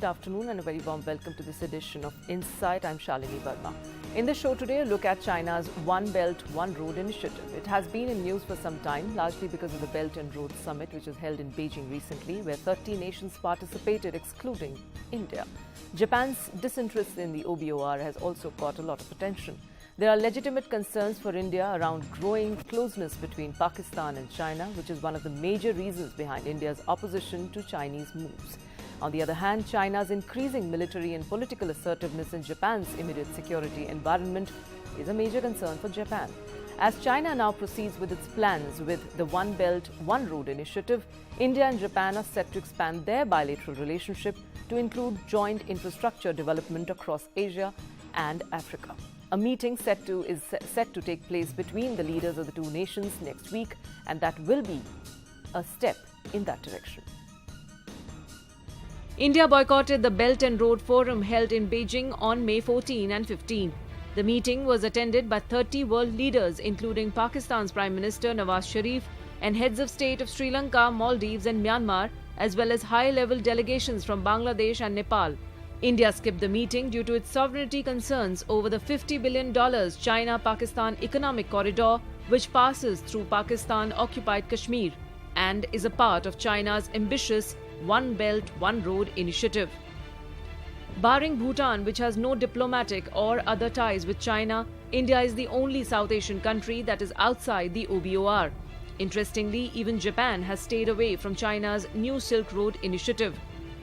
good afternoon and a very warm welcome to this edition of Insight. I'm Shalini Verma. In the show today, a look at China's One Belt, One Road initiative. It has been in news for some time, largely because of the Belt and Road Summit, which was held in Beijing recently, where 30 nations participated, excluding India. Japan's disinterest in the OBOR has also caught a lot of attention. There are legitimate concerns for India around growing closeness between Pakistan and China, which is one of the major reasons behind India's opposition to Chinese moves. On the other hand, China's increasing military and political assertiveness in Japan's immediate security environment is a major concern for Japan. As China now proceeds with its plans with the One Belt, One Road initiative, India and Japan are set to expand their bilateral relationship to include joint infrastructure development across Asia and Africa. A meeting is set to take place between the leaders of the two nations next week, and that will be a step in that direction. India boycotted the Belt and Road Forum held in Beijing on May 14 and 15. The meeting was attended by 30 world leaders, including Pakistan's Prime Minister Nawaz Sharif and heads of state of Sri Lanka, Maldives and Myanmar, as well as high-level delegations from Bangladesh and Nepal. India skipped the meeting due to its sovereignty concerns over the $50 billion China-Pakistan economic corridor, which passes through Pakistan-occupied Kashmir and is a part of China's ambitious One Belt, One Road initiative. Barring Bhutan, which has no diplomatic or other ties with China, India is the only South Asian country that is outside the OBOR. Interestingly, even Japan has stayed away from China's New Silk Road initiative.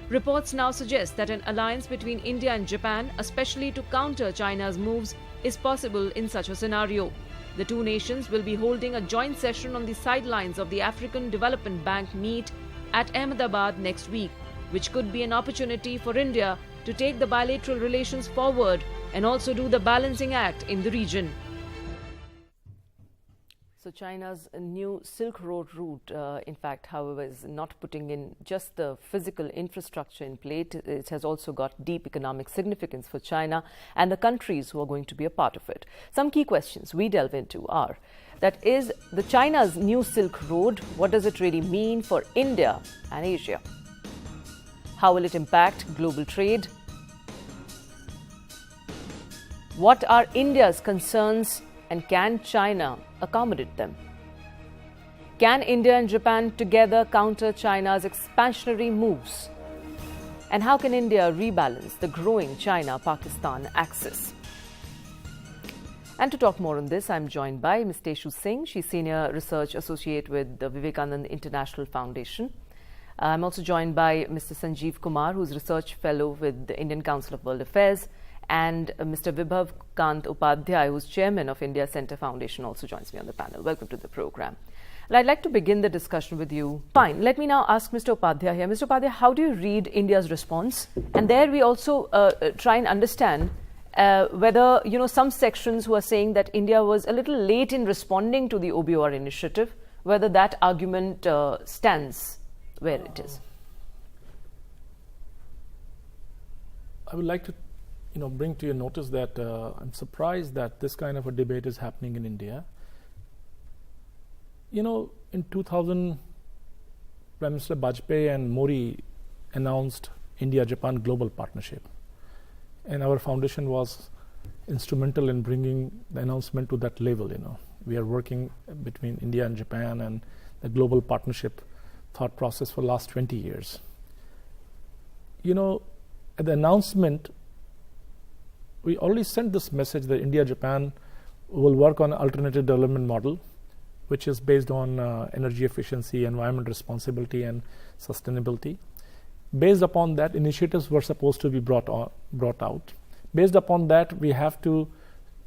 Reports now suggest that an alliance between India and Japan, especially to counter China's moves, is possible in such a scenario. The two nations will be holding a joint session on the sidelines of the African Development Bank meet at Ahmedabad next week, which could be an opportunity for India to take the bilateral relations forward and also do the balancing act in the region. So China's new Silk Road route, in fact, however, is not putting in just the physical infrastructure in play. It has also got deep economic significance for China and the countries who are going to be a part of it. Some key questions we delve into are, that is, the China's new Silk Road, what does it really mean for India and Asia? How will it impact global trade? What are India's concerns and can China accommodate them? Can India and Japan together counter China's expansionary moves? And how can India rebalance the growing China-Pakistan axis? And to talk more on this, I'm joined by Ms. Teshu Singh. She's Senior Research Associate with the Vivekananda International Foundation. I'm also joined by Mr. Sanjeev Kumar, who's Research Fellow with the Indian Council of World Affairs, and Mr. Vibhav Kant Upadhyay, who's Chairman of India Centre Foundation, also joins me on the panel. Welcome to the program. And I'd like to begin the discussion with you. Fine, let me now ask Mr. Upadhyay here. Mr. Upadhyay, how do you read India's response? And there we also try and understand whether, some sections who are saying that India was a little late in responding to the OBOR initiative, whether that argument stands where it is. I would like to bring to your notice that I'm surprised that this kind of a debate is happening in India. In 2000, Prime Minister Vibhav and Modi announced India-Japan Global Partnership. And our foundation was instrumental in bringing the announcement to that level. We are working between India and Japan and the global partnership thought process for the last 20 years. At the announcement, we already sent this message that India-Japan will work on an alternative development model, which is based on energy efficiency, environment responsibility, and sustainability. Based upon that, initiatives were supposed to be brought out. Based upon that, we have to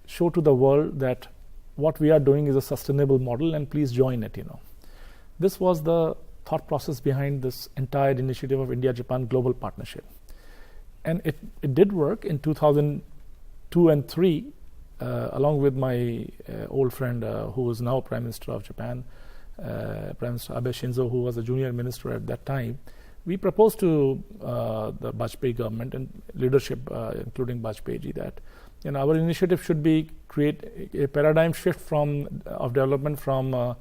show to the world that what we are doing is a sustainable model, and please join it. This was the thought process behind this entire initiative of India-Japan Global Partnership. And it did work in 2002 and 3, along with my old friend who is now Prime Minister of Japan, Prime Minister Abe Shinzo, who was a junior minister at that time. We proposed to the Vajpayee government and leadership, including Vajpayee, that our initiative should be create a paradigm shift of development from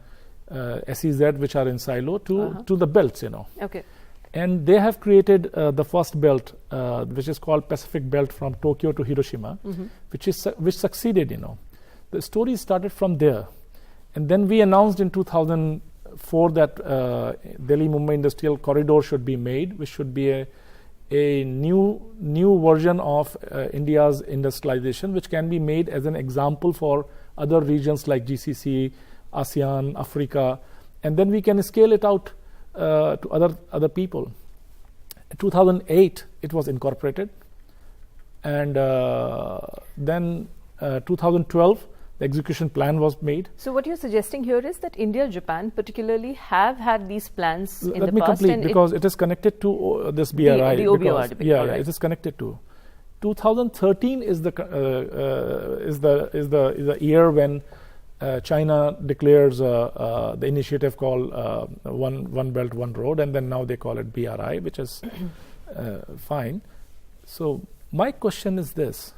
SEZ, which are in silo, to the belts. Okay. And they have created the first belt, which is called Pacific Belt from Tokyo to Hiroshima, which succeeded, The story started from there. And then we announced in 2004 that Delhi-Mumbai Industrial Corridor should be made, which should be a new version of India's industrialization, which can be made as an example for other regions like GCC, ASEAN, Africa, and then we can scale it out to other people. In 2008, it was incorporated, and then 2012, the execution plan was made. So what you're suggesting here is that India, Japan particularly have had these plans in the past. Let me complete, because it is connected to this BRI. The OBOR debate. Yeah, it is connected to. 2013 is the year when China declares the initiative called One Belt, One Road, and then now they call it BRI, which is fine. So my question is this,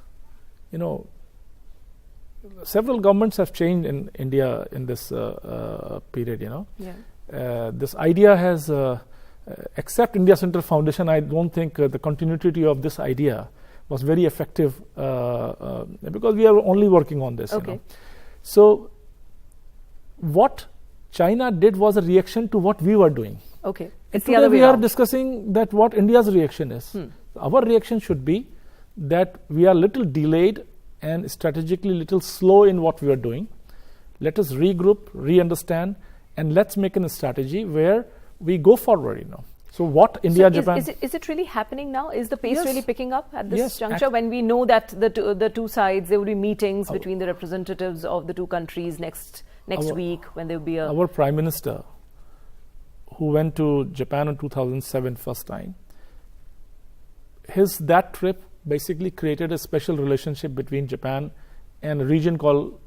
several governments have changed in India in this period, this idea has, except India Center Foundation, I don't think the continuity of this idea was very effective because we are only working on this. Okay. So what China did was a reaction to what we were doing. Okay. And today we are discussing that what India's reaction is. Our reaction should be that we are little delayed and strategically little slow in what we are doing. Let us regroup, re-understand, and let's make a strategy where we go forward, So what India, Japan... Is it really happening now? Is the pace really picking up at this juncture, actually, when we know that the two sides, there will be meetings between the representatives of the two countries next week, when there will be a... Our Prime Minister, who went to Japan in 2007 first time, that trip basically created a special relationship between Japan and a region called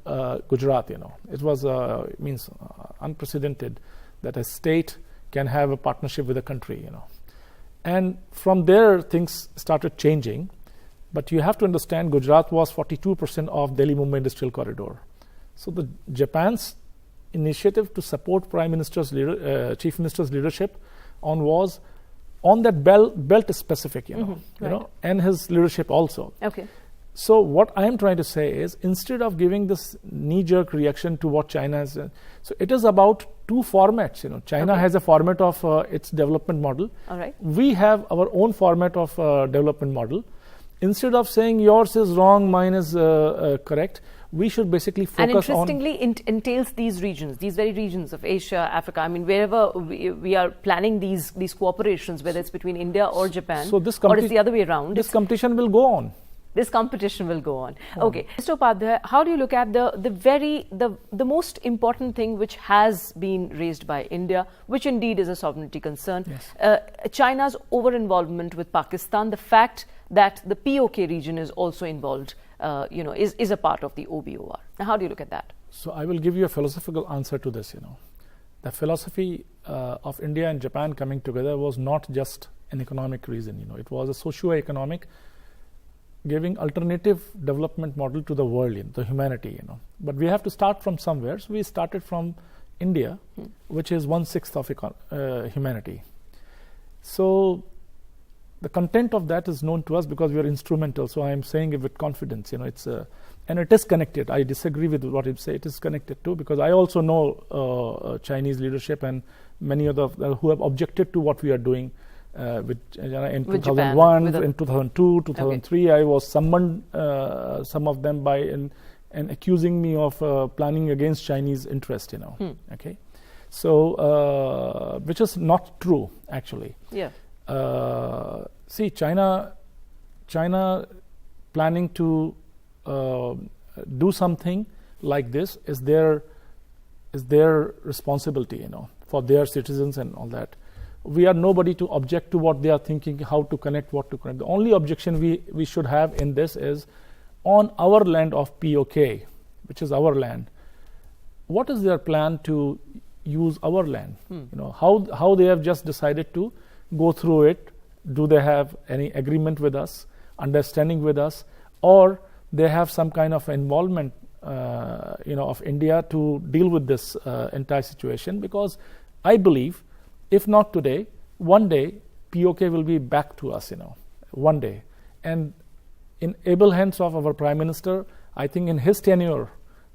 Gujarat, It was unprecedented that a state can have a partnership with a country, And from there, things started changing. But you have to understand, Gujarat was 42% of Delhi-Mumbai Industrial Corridor. So the Japan's initiative to support Chief Minister's leadership was on that belt specific, and his leadership also. Okay. So what I am trying to say is, instead of giving this knee-jerk reaction to what China has, so it is about two formats. China has a format of its development model. All right. We have our own format of development model. Instead of saying yours is wrong, mine is correct, we should basically focus on... And interestingly, entails these regions, these very regions of Asia, Africa. I mean, wherever we are planning these cooperations, whether it's between India or Japan, or it's the other way around. This competition will go on. This competition will go on. Okay, Mr. Upadhyay, how do you look at the most important thing which has been raised by India, which indeed is a sovereignty concern? Yes. China's over-involvement with Pakistan, the fact that the POK region is also involved, is a part of the OBOR. Now, how do you look at that? So I will give you a philosophical answer to this. The philosophy of India and Japan coming together was not just an economic reason. It was a socio-economic, giving alternative development model to the world, the humanity. But we have to start from somewhere. So we started from India, which is 1/6 of humanity. So the content of that is known to us because we are instrumental. So I am saying it with confidence. And it is connected. I disagree with what you say. It is connected too, because I also know Chinese leadership and many other who have objected to what we are doing. In 2001, in 2002, 2003, I was summoned, some of them and accusing me of planning against Chinese interest. Okay, so which is not true actually. Yeah. See, China planning to do something like this is their responsibility, for their citizens and all that. We are nobody to object to what they are thinking, how to connect, what to connect. The only objection we should have in this is on our land of POK, which is our land. What is their plan to use our land? How they have just decided to go through it. Do they have any agreement with us, understanding with us, or they have some kind of involvement of India to deal with this entire situation? Because I believe, if not today, one day POK will be back to us, one day. And in able hands of our Prime Minister, I think in his tenure,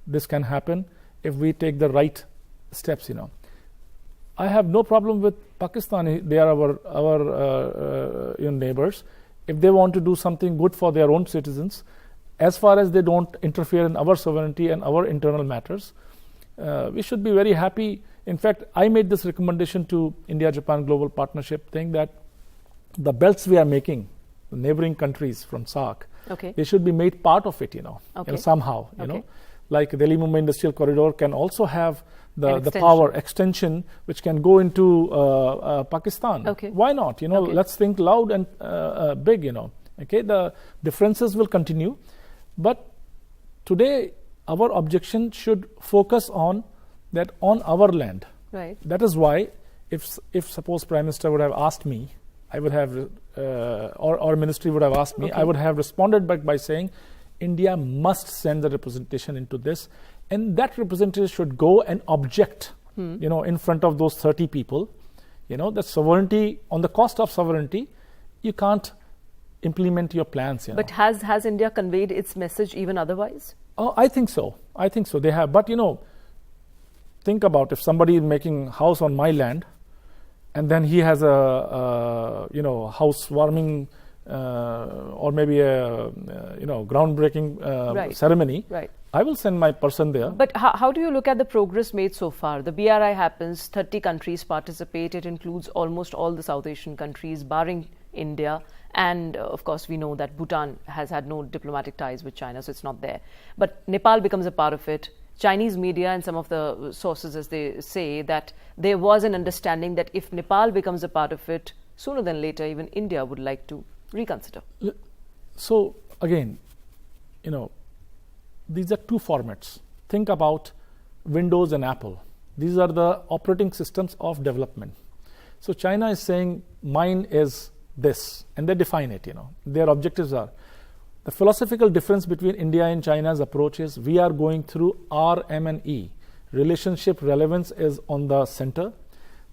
this can happen if we take the right steps, I have no problem with Pakistan. They are our neighbors. If they want to do something good for their own citizens, as far as they don't interfere in our sovereignty and our internal matters, we should be very happy. In fact, I made this recommendation to India-Japan Global Partnership thing that the belts we are making, the neighboring countries from SAARC, they should be made part of it, somehow, like the Delhi-Mumbai Industrial Corridor can also have the power extension which can go into Pakistan. Why not? Let's think loud and big, the differences will continue. But today, our objection should focus on that on our land. Right. That is why, if suppose Prime Minister would have asked me, I would have, or Ministry would have asked me, I would have responded back by saying, India must send the representation into this, and that representative should go and object, in front of those 30 people, that sovereignty, on the cost of sovereignty, you can't implement your plans. But has India conveyed its message even otherwise? Oh, I think so. They have. But, think about if somebody is making house on my land, and then he has a housewarming or maybe a groundbreaking ceremony. Right. I will send my person there. But how do you look at the progress made so far? The BRI happens, 30 countries participate. It includes almost all the South Asian countries, barring India. And of course, we know that Bhutan has had no diplomatic ties with China, so it's not there. But Nepal becomes a part of it. Chinese media and some of the sources, as they say, that there was an understanding that if Nepal becomes a part of it, sooner than later, even India would like to reconsider. So again, these are two formats. Think about Windows and Apple. These are the operating systems of development. So China is saying mine is this, and they define it. Their objectives are. The philosophical difference between India and China's approach is we are going through R, M, and E. Relationship relevance is on the center.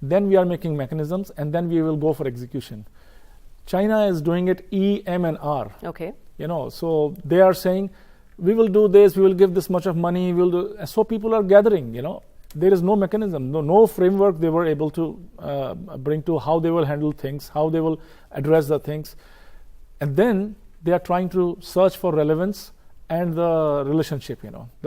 Then we are making mechanisms, and then we will go for execution. China is doing it E, M, and R. So they are saying, we will do this, we will give this much of money, we will do. So people are gathering, There is no mechanism, no framework they were able to bring to how they will handle things, how they will address the things. And then they are trying to search for relevance and the relationship,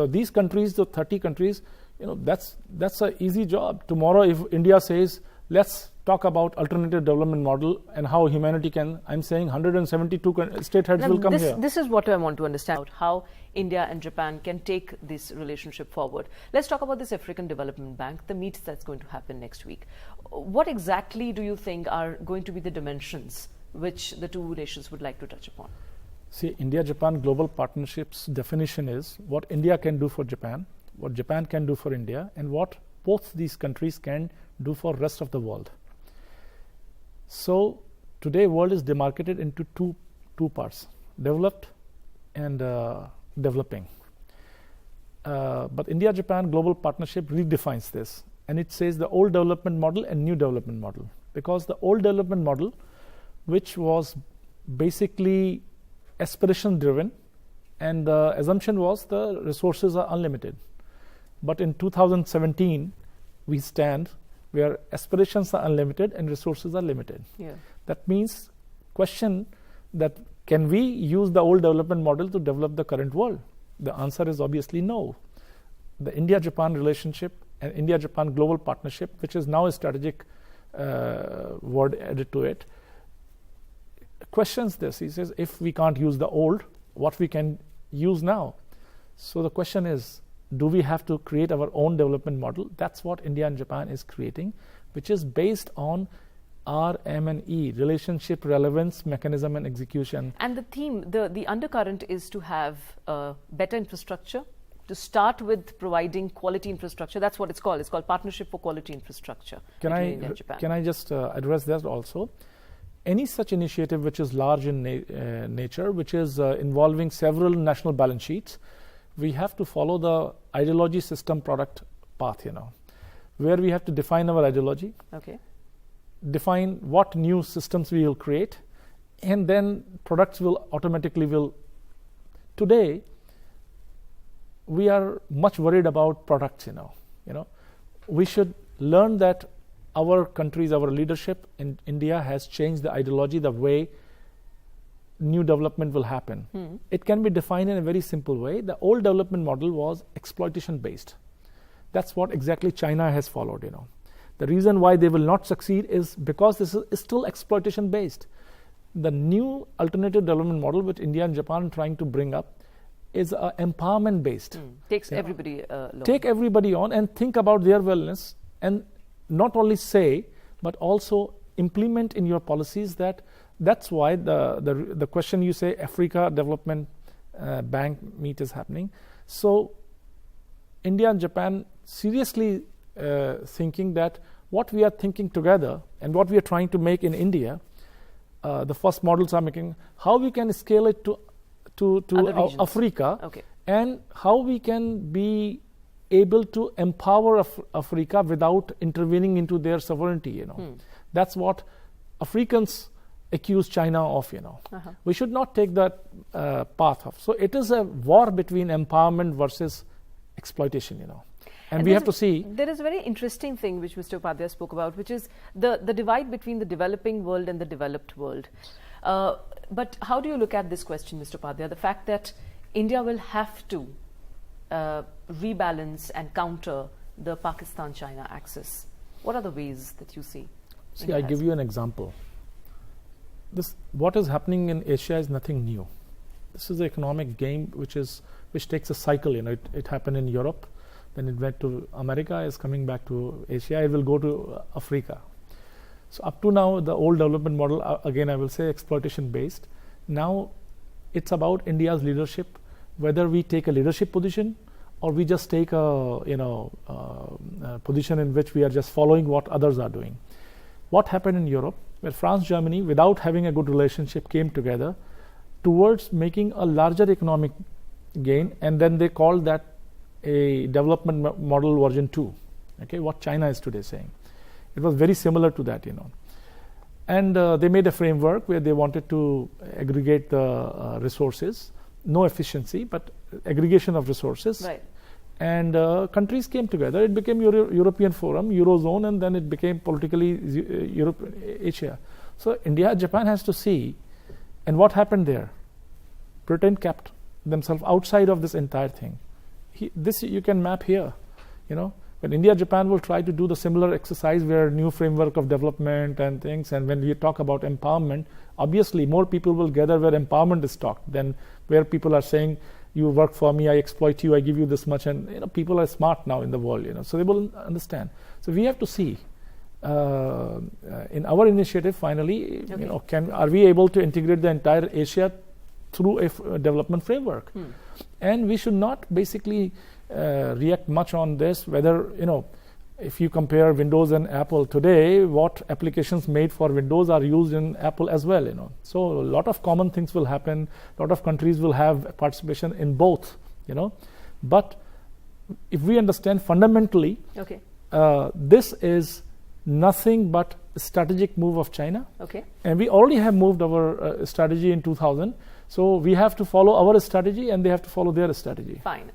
These countries, the 30 countries, that's an easy job. Tomorrow, if India says, let's talk about alternative development model and how humanity can, I'm saying 172 state heads will come here. This is what I want to understand, how India and Japan can take this relationship forward. Let's talk about this African Development Bank, the meet that's going to happen next week. What exactly do you think are going to be the dimensions which the two nations would like to touch upon? See, India-Japan Global Partnership's definition is what India can do for Japan, what Japan can do for India, and what both these countries can do for rest of the world. So today world is demarcated into two parts, developed and developing. But India-Japan Global Partnership redefines this, and it says the old development model and new development model. Because the old development model, which was basically aspiration driven, and the assumption was the resources are unlimited. But in 2017, we stand where aspirations are unlimited and resources are limited. That means question that can we use the old development model to develop the current world? The answer is obviously no. The India-Japan relationship and India-Japan Global Partnership, which is now a strategic word added to it, questions this. He says, if we can't use the old, what we can use now? So the question is, do we have to create our own development model? That's what India and Japan is creating, which is based on R, M, and E, relationship, relevance, mechanism, and execution. And the theme, the undercurrent is to have better infrastructure, to start with providing quality infrastructure. That's what it's called. It's called Partnership for Quality Infrastructure between India and Japan. Can I just address that also? Any such initiative which is large in nature, which is involving several national balance sheets, we have to follow the ideology system product path, where we have to define our ideology. define what new systems we will create, and then products will automatically Today, we are much worried about products, We should learn that our countries, our leadership in India has changed the ideology, the way new development will happen. It can be defined in a very simple way. The old development model was exploitation based. That's what exactly China has followed, The reason why they will not succeed is because this is still exploitation based. The new alternative development model which India and Japan are trying to bring up is empowerment based. Takes everybody along. Take everybody on and think about their wellness, and not only say but also implement in your policies. That's why the question you say Africa Development Bank meet is happening. So India and Japan seriously thinking that what we are thinking together and what we are trying to make in India, the first models are making, how we can scale it to Africa, and how we can be able to empower Africa without intervening into their sovereignty. That's what Africans accuse China of. We should not take that path of. So it is a war between empowerment versus exploitation. And we have to see. There is a very interesting thing which Mr. Upadhyay spoke about, which is the divide between the developing world and the developed world. But how do you look at this question, Mr. Upadhyay? The fact that India will have to rebalance and counter the Pakistan-China axis. What are the ways that you see? See, I give you an example. What is happening in Asia is nothing new. This is an economic game which takes a cycle. It happened in Europe, then it went to America, is coming back to Asia, it will go to Africa. So up to now, the old development model, again I will say exploitation based. Now it's about India's leadership, whether we take a leadership position or we just take a position in which we are just following what others are doing. What happened in Europe, where France, Germany, without having a good relationship, came together towards making a larger economic gain, and then they called that a development model version 2. What China is today saying. It was very similar to that, And they made a framework where they wanted to aggregate the resources, no efficiency, but aggregation of resources. Right. And countries came together. It became European Forum, Eurozone, and then it became politically Asia. So India, Japan has to see. And what happened there? Britain kept themselves outside of this entire thing. This you can map here, When India, Japan will try to do the similar exercise where new framework of development and things, and when we talk about empowerment, obviously more people will gather where empowerment is talked than where people are saying, you work for me, I exploit you, I give you this much, and people are smart now in the world, so they will understand. So we have to see in our initiative finally, are we able to integrate the entire Asia through a development framework? And we should not basically react much on this, whether, if you compare Windows and Apple today, what applications made for Windows are used in Apple as well, So a lot of common things will happen, a lot of countries will have participation in both, But if we understand fundamentally, this is nothing but a strategic move of China. And we already have moved our strategy in 2000. So we have to follow our strategy and they have to follow their strategy. Fine.